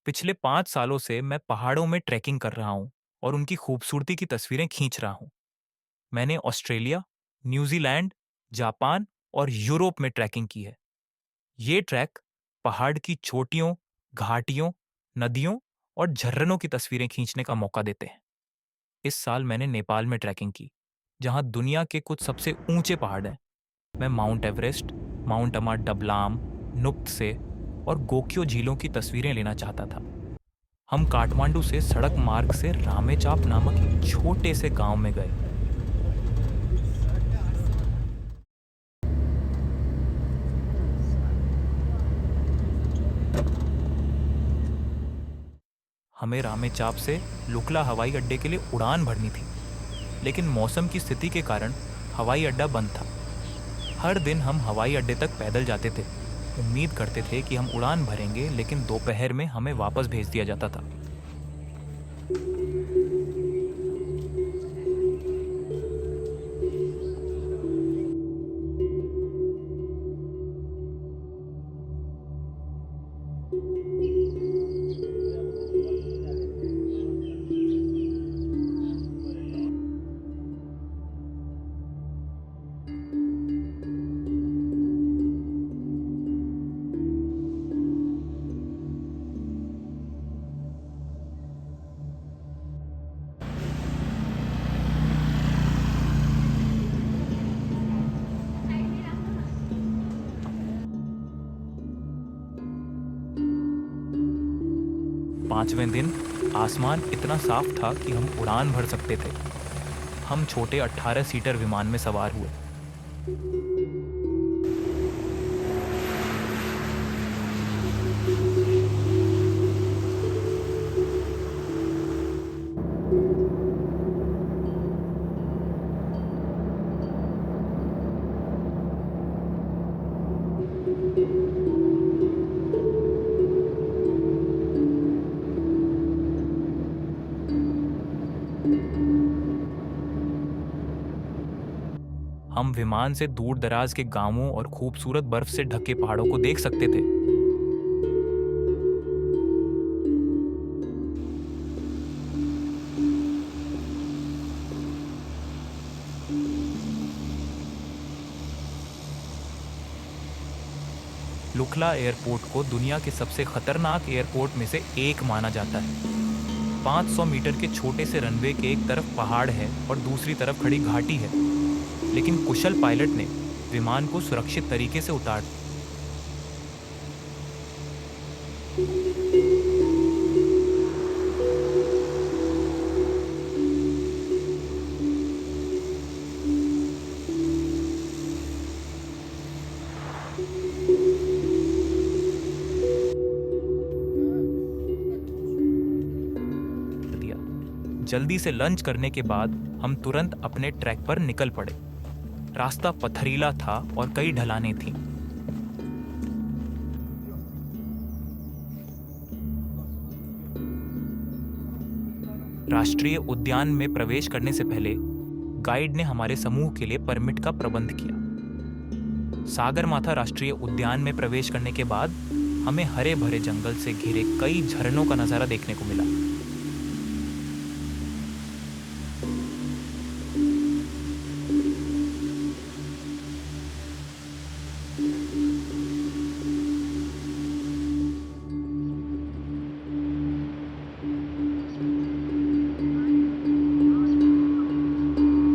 पिछले 5 सालों से मैं पहाड़ों में ट्रैकिंग कर रहा हूँ और उनकी खूबसूरती की तस्वीरें खींच रहा हूँ। मैंने ऑस्ट्रेलिया, न्यूजीलैंड, जापान और यूरोप में ट्रैकिंग की है। ये ट्रैक पहाड़ की चोटियों, घाटियों, नदियों और झरनों की तस्वीरें खींचने का मौका देते हैं। इस साल मैंने नेपाल में ट्रैकिंग की, जहाँ दुनिया के कुछ सबसे ऊंचे पहाड़ हैं। मैं माउंट एवरेस्ट, माउंट अमा डबलाम, नुप्तसे और गोक्यो झीलों की तस्वीरें लेना चाहता था। हम काठमांडू से सड़क मार्ग से रामेचाप नामक एक छोटे से गांव में गए। हमें रामेचाप से लुकला हवाई अड्डे के लिए उड़ान भरनी थी, लेकिन मौसम की स्थिति के कारण हवाई अड्डा बंद था। हर दिन हम हवाई अड्डे तक पैदल जाते थे, उम्मीद करते थे कि हम उड़ान भरेंगे, लेकिन दोपहर में हमें वापस भेज दिया जाता था। पांचवें दिन आसमान इतना साफ था कि हम उड़ान भर सकते थे। हम छोटे 18 सीटर विमान में सवार हुए। हम विमान से दूर दराज के गांवों और खूबसूरत बर्फ से ढके पहाड़ों को देख सकते थे। लुकला एयरपोर्ट को दुनिया के सबसे खतरनाक एयरपोर्ट में से एक माना जाता है। 500 मीटर के छोटे से रनवे के एक तरफ पहाड़ है और दूसरी तरफ खड़ी घाटी है, लेकिन कुशल पायलट ने विमान को सुरक्षित तरीके से उतार दिया। जल्दी से लंच करने के बाद हम तुरंत अपने ट्रैक पर निकल पड़े। रास्ता पथरीला था और कई ढलानें थीं। राष्ट्रीय उद्यान में प्रवेश करने से पहले गाइड ने हमारे समूह के लिए परमिट का प्रबंध किया। सागरमाथा राष्ट्रीय उद्यान में प्रवेश करने के बाद हमें हरे भरे जंगल से घिरे कई झरनों का नजारा देखने को मिला।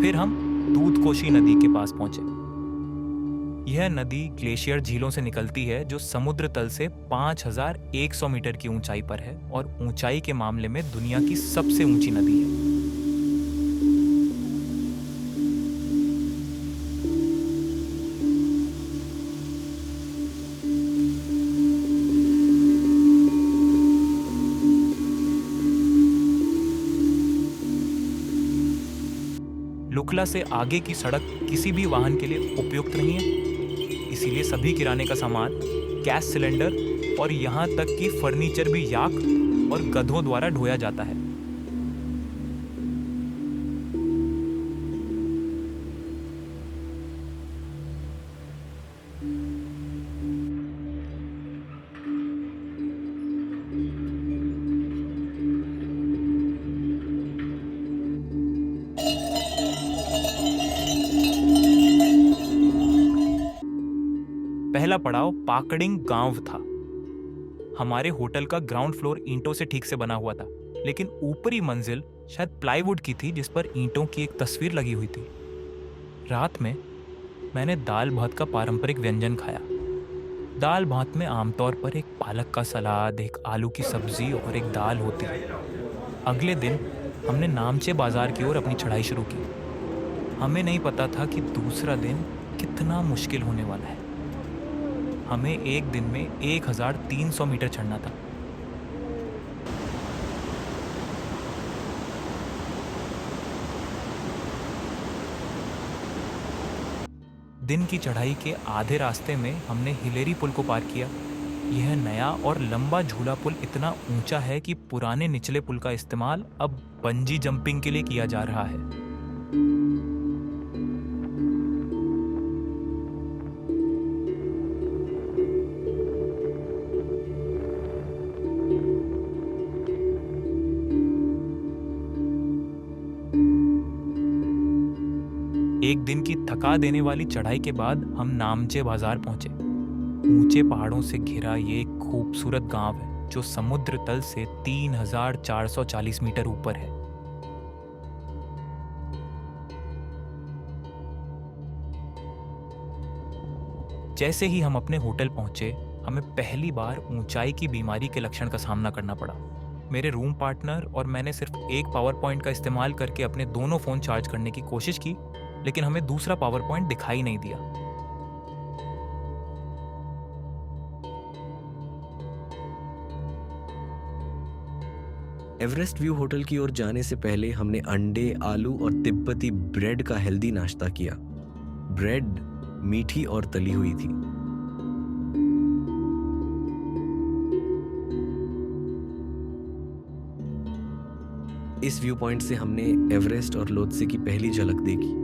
फिर हम दूधकोशी नदी के पास पहुंचे। यह नदी ग्लेशियर झीलों से निकलती है, जो समुद्र तल से 5100 मीटर की ऊंचाई पर है और ऊंचाई के मामले में दुनिया की सबसे ऊंची नदी है। लुकला से आगे की सड़क किसी भी वाहन के लिए उपयुक्त नहीं है, इसीलिए सभी किराने का सामान, गैस सिलेंडर और यहाँ तक कि फर्नीचर भी याक और गधों द्वारा ढोया जाता है। पहला पड़ाव पाकडिंग गांव था। हमारे होटल का ग्राउंड फ्लोर ईंटों से ठीक से बना हुआ था, लेकिन ऊपरी मंजिल शायद प्लाईवुड की थी, जिस पर ईंटों की एक तस्वीर लगी हुई थी। रात में मैंने दाल भात का पारंपरिक व्यंजन खाया। दाल भात में आमतौर पर एक पालक का सलाद, एक आलू की सब्जी और एक दाल होती है। अगले दिन हमने नामचे बाजार की ओर अपनी चढ़ाई शुरू की। हमें नहीं पता था कि दूसरा दिन कितना मुश्किल होने वाला है। हमें एक दिन में 1300 मीटर चढ़ना था। दिन की चढ़ाई के आधे रास्ते में हमने हिलेरी पुल को पार किया। यह नया और लंबा झूला पुल इतना ऊंचा है कि पुराने निचले पुल का इस्तेमाल अब बंजी जंपिंग के लिए किया जा रहा है। एक दिन की थका देने वाली चढ़ाई के बाद हम नामचे बाजार पहुंचे। ऊंचे पहाड़ों से घिरा ये एक खूबसूरत गांव है जो समुद्र तल से 3440 मीटर ऊपर है। जैसे ही हम अपने होटल पहुंचे, हमें पहली बार ऊंचाई की बीमारी के लक्षण का सामना करना पड़ा। मेरे रूम पार्टनर और मैंने सिर्फ एक पावर पॉइंट का इस्तेमाल करके अपने दोनों फ़ोन चार्ज करने की कोशिश की, लेकिन हमें दूसरा पावर पॉइंट दिखाई नहीं दिया। एवरेस्ट व्यू होटल की ओर जाने से पहले हमने अंडे, आलू और तिब्बती ब्रेड का हेल्दी नाश्ता किया। ब्रेड मीठी और तली हुई थी। इस व्यू पॉइंट से हमने एवरेस्ट और लोत्से की पहली झलक देखी।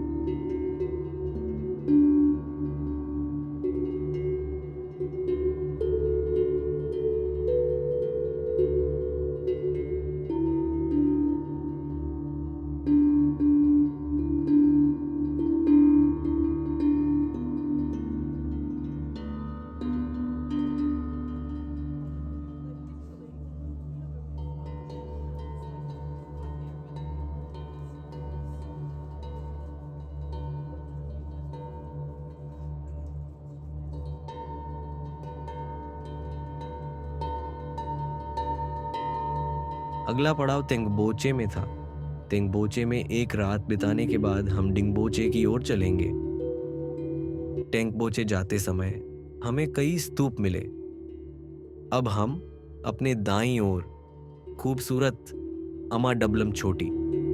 अगला पड़ाव तेंगबोचे में था। तेंगबोचे में एक रात बिताने के बाद हम डिंगबोचे की ओर चलेंगे। टेंगबोचे जाते समय हमें कई स्तूप मिले। अब हम अपने दाईं ओर खूबसूरत अमाडबलम चोटी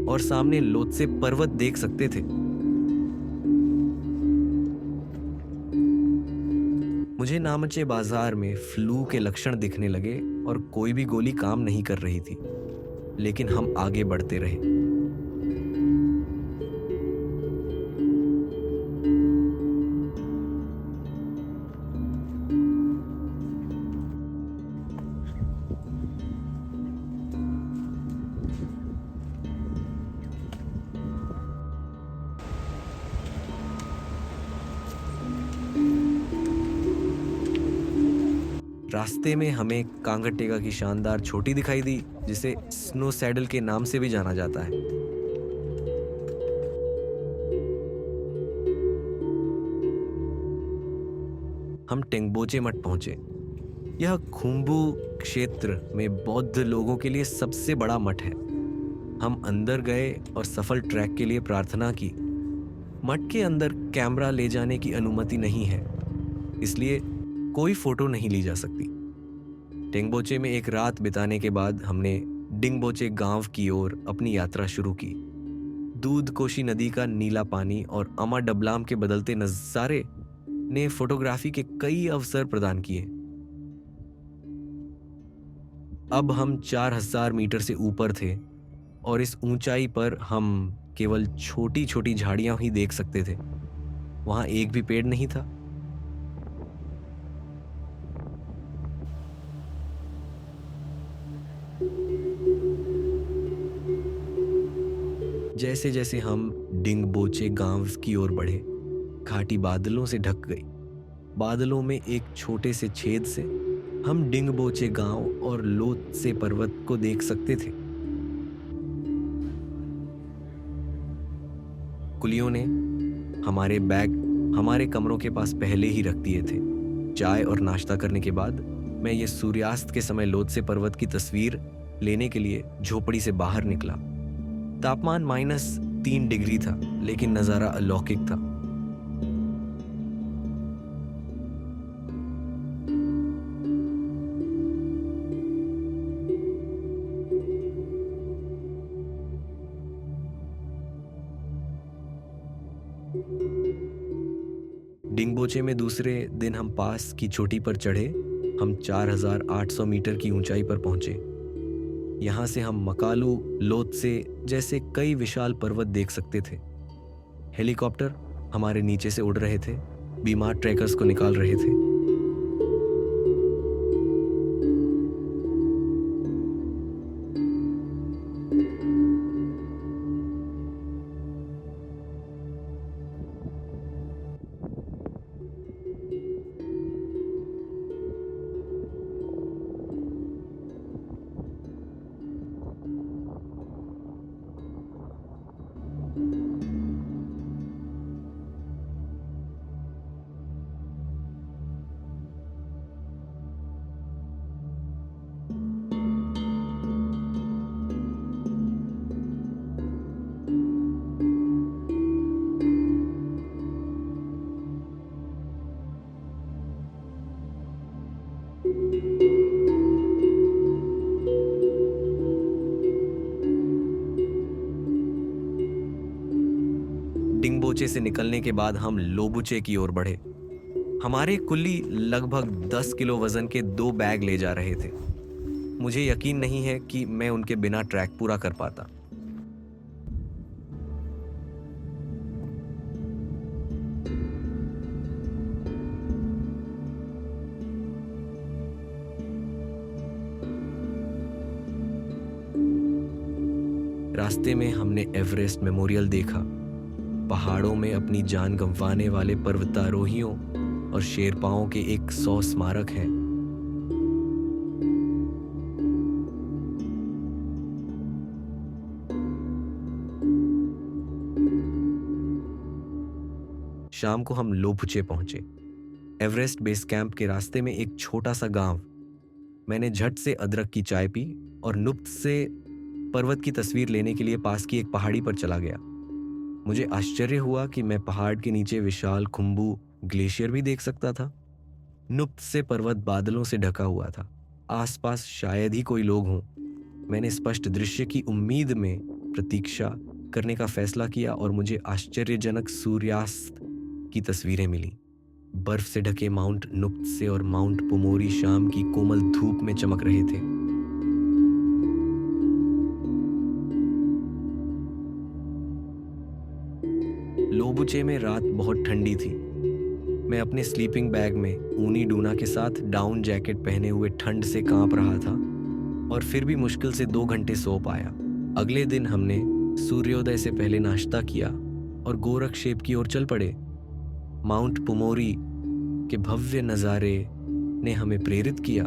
और सामने लोत्से पर्वत देख सकते थे। मुझे नामचे बाजार में फ्लू के लक्षण दिखने लगे और कोई भी गोली काम नहीं कर रही थी, लेकिन हम आगे बढ़ते रहे। रास्ते में हमें कांगटेगा की शानदार चोटी दिखाई दी, जिसे स्नो सैडल के नाम से भी जाना जाता है। हम टेंगबोचे मठ पहुंचे। यह खुम्बू क्षेत्र में बौद्ध लोगों के लिए सबसे बड़ा मठ है। हम अंदर गए और सफल ट्रैक के लिए प्रार्थना की। मठ के अंदर कैमरा ले जाने की अनुमति नहीं है, इसलिए कोई फोटो नहीं ली जा सकती। टेंगबोचे में एक रात बिताने के बाद हमने डिंगबोचे गांव की ओर अपनी यात्रा शुरू की। दूध कोशी नदी का नीला पानी और अमाडबलाम के बदलते नजारे ने फोटोग्राफी के कई अवसर प्रदान किए। अब हम 4000 मीटर से ऊपर थे और इस ऊंचाई पर हम केवल छोटी छोटी झाड़ियां ही देख सकते थे। वहां एक भी पेड़ नहीं था। जैसे जैसे हम डिंगबोचे गांव की ओर बढ़े, घाटी बादलों से ढक गई। बादलों में एक छोटे से छेद से हम डिंगबोचे गांव और लोत से पर्वत को देख सकते थे। कुलियों ने हमारे बैग हमारे कमरों के पास पहले ही रख दिए थे। चाय और नाश्ता करने के बाद मैं ये सूर्यास्त के समय लोत से पर्वत की तस्वीर लेने के लिए झोपड़ी से बाहर निकला। तापमान -3 डिग्री था, लेकिन नजारा अलौकिक था। डिंगबोचे में दूसरे दिन हम पास की चोटी पर चढ़े। हम 4,800 मीटर की ऊंचाई पर पहुंचे। यहाँ से हम मकालू, लोत से जैसे कई विशाल पर्वत देख सकते थे। हेलीकॉप्टर हमारे नीचे से उड़ रहे थे, बीमार ट्रैकर्स को निकाल रहे थे। डिंगबोचे से निकलने के बाद हम लोबुचे की ओर बढ़े। हमारे कुल्ली लगभग 10 किलो वजन के 2 बैग ले जा रहे थे। मुझे यकीन नहीं है कि मैं उनके बिना ट्रैक पूरा कर पाता। रास्ते में हमने एवरेस्ट मेमोरियल देखा। पहाड़ों में अपनी जान गंवाने वाले पर्वतारोहियों और शेरपाओं के 100 स्मारक हैं। शाम को हम लोपुचे पहुंचे। एवरेस्ट बेस कैंप के रास्ते में एक छोटा सा गांव। मैंने झट से अदरक की चाय पी और नुप्त से पर्वत की तस्वीर लेने के लिए पास की एक पहाड़ी पर चला गया। मुझे आश्चर्य हुआ कि मैं पहाड़ के नीचे विशाल खुम्बू ग्लेशियर भी देख सकता था। नुप्त से पर्वत बादलों से ढका हुआ था। आसपास शायद ही कोई लोग हों। मैंने स्पष्ट दृश्य की उम्मीद में प्रतीक्षा करने का फैसला किया और मुझे आश्चर्यजनक सूर्यास्त की तस्वीरें मिली। बर्फ से ढके माउंट नुप्त से और माउंट पुमोरी शाम की कोमल धूप में चमक रहे थे। लोबुचे में रात बहुत ठंडी थी। मैं अपने स्लीपिंग बैग में ऊनी डूना के साथ डाउन जैकेट पहने हुए ठंड से कांप रहा था और फिर भी मुश्किल से 2 घंटे सो पाया। अगले दिन हमने सूर्योदय से पहले नाश्ता किया और गोरखशेप की ओर चल पड़े। माउंट पुमोरी के भव्य नज़ारे ने हमें प्रेरित किया।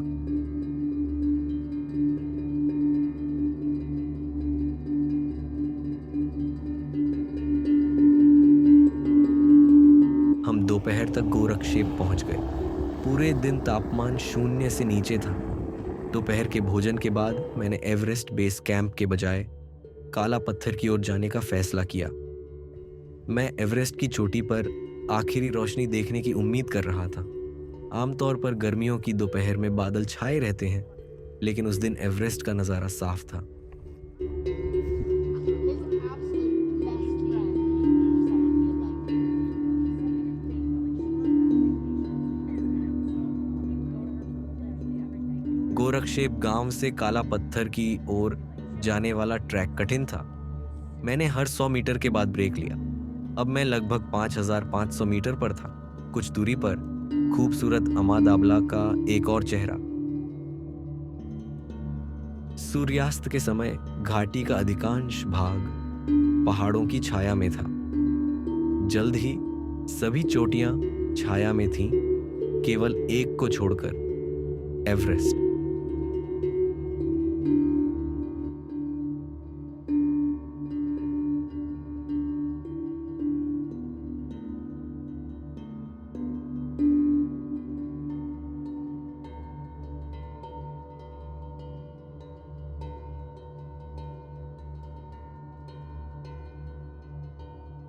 हम दोपहर तक गोरखशेप पहुंच गए। पूरे दिन तापमान 0 से नीचे था। दोपहर के भोजन के बाद मैंने एवरेस्ट बेस कैंप के बजाय काला पत्थर की ओर जाने का फैसला किया। मैं एवरेस्ट की चोटी पर आखिरी रोशनी देखने की उम्मीद कर रहा था। आमतौर पर गर्मियों की दोपहर में बादल छाए रहते हैं, लेकिन उस दिन एवरेस्ट का नज़ारा साफ था। गोरखशेप गांव से काला पत्थर की ओर जाने वाला ट्रैक कठिन था। मैंने हर 100 मीटर के बाद ब्रेक लिया। अब मैं लगभग 5,500 मीटर पर था। कुछ दूरी पर खूबसूरत अमादाबला का एक और चेहरा। सूर्यास्त के समय घाटी का अधिकांश भाग पहाड़ों की छाया में था। जल्द ही सभी चोटियां छाया में थीं केवल एक को छोड़कर, एवरेस्ट।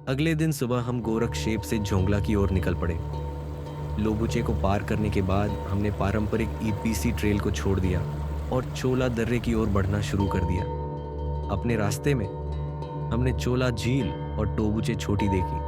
अगले दिन सुबह हम गोरखशेप से जोंगला की ओर निकल पड़े। लोबुचे को पार करने के बाद हमने पारंपरिक ईपीसी ट्रेल को छोड़ दिया और चोला दर्रे की ओर बढ़ना शुरू कर दिया। अपने रास्ते में हमने चोला झील और टोबुचे छोटी देखी।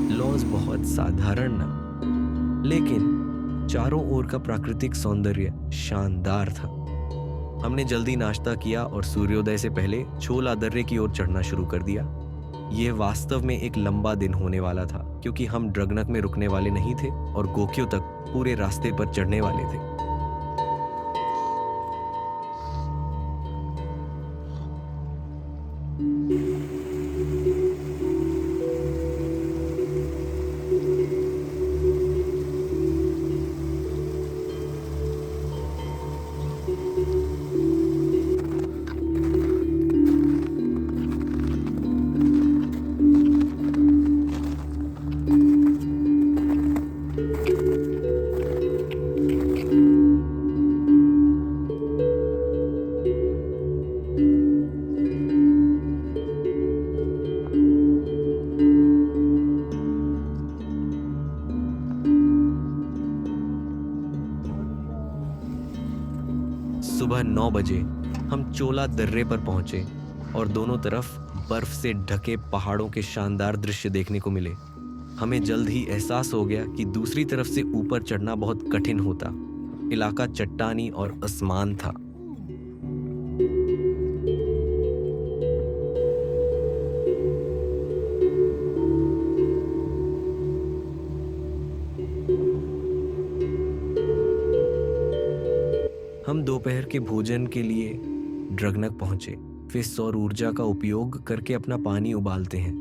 लॉज बहुत साधारण ना, लेकिन चारों ओर का प्राकृतिक सौंदर्य शानदार था। हमने जल्दी नाश्ता किया और सूर्योदय से पहले छोला दर्रे की ओर चढ़ना शुरू कर दिया। यह वास्तव में एक लंबा दिन होने वाला था, क्योंकि हम ड्रगनक में रुकने वाले नहीं थे और गोक्यो तक पूरे रास्ते पर चढ़ने वाले थे। सुबह 9 बजे हम चोला दर्रे पर पहुंचे और दोनों तरफ बर्फ से ढके पहाड़ों के शानदार दृश्य देखने को मिले। हमें जल्द ही एहसास हो गया कि दूसरी तरफ से ऊपर चढ़ना बहुत कठिन होता। इलाका चट्टानी और असमान था। हम दोपहर के भोजन के लिए ड्रगनक पहुंचे। फिर सौर ऊर्जा का उपयोग करके अपना पानी उबालते हैं।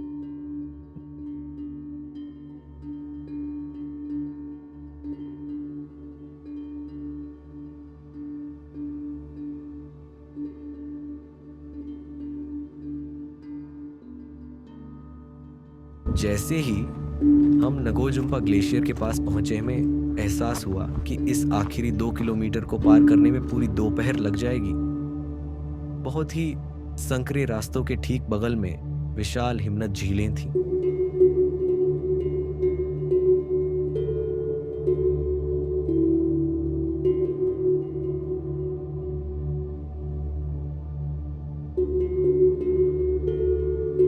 जैसे ही हम नगोजुम्पा ग्लेशियर के पास पहुंचे, हमें एहसास हुआ कि इस आखिरी 2 किलोमीटर को पार करने में पूरी दोपहर लग जाएगी। बहुत ही संकरे रास्तों के ठीक बगल में विशाल हिमनद झीलें थीं।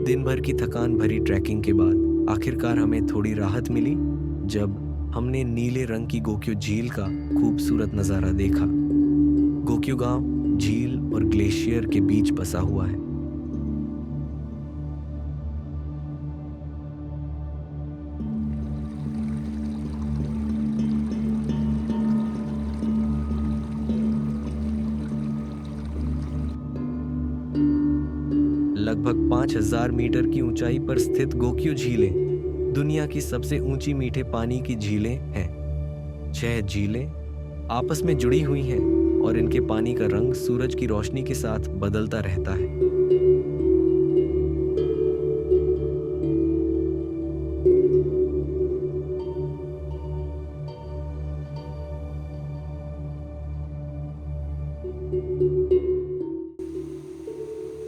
दिन भर की थकान भरी ट्रैकिंग के बाद आखिरकार हमें थोड़ी राहत मिली जब हमने नीले रंग की गोक्यो झील का खूबसूरत नजारा देखा। गोक्यो गांव झील और ग्लेशियर के बीच बसा हुआ है। लगभग 5000 मीटर की ऊंचाई पर स्थित गोक्यो झीलें दुनिया की सबसे ऊंची मीठे पानी की झीलें हैं। 6 झीलें आपस में जुड़ी हुई हैं और इनके पानी का रंग सूरज की रोशनी के साथ बदलता रहता है।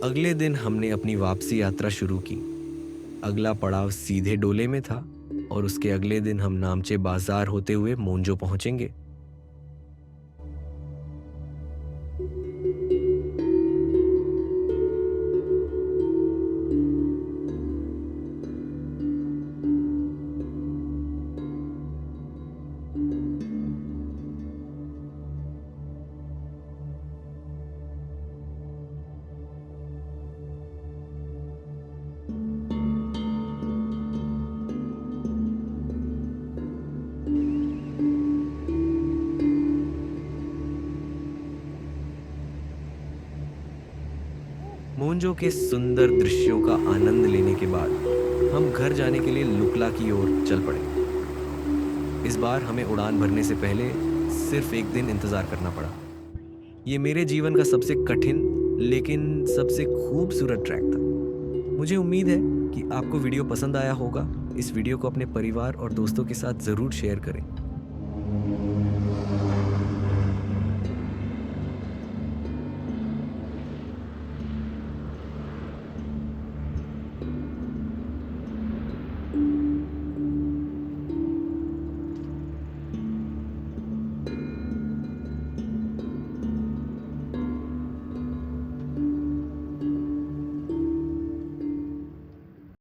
अगले दिन हमने अपनी वापसी यात्रा शुरू की। अगला पड़ाव सीधे डोले में था। और उसके अगले दिन हम नामचे बाजार होते हुए मोन्जो पहुंचेंगे। मोन्जो के सुंदर दृश्यों का आनंद लेने के बाद हम घर जाने के लिए लुकला की ओर चल पड़े। इस बार हमें उड़ान भरने से पहले सिर्फ एक दिन इंतजार करना पड़ा। ये मेरे जीवन का सबसे कठिन लेकिन सबसे खूबसूरत ट्रैक था। मुझे उम्मीद है कि आपको वीडियो पसंद आया होगा। इस वीडियो को अपने परिवार और दोस्तों के साथ ज़रूर शेयर करें।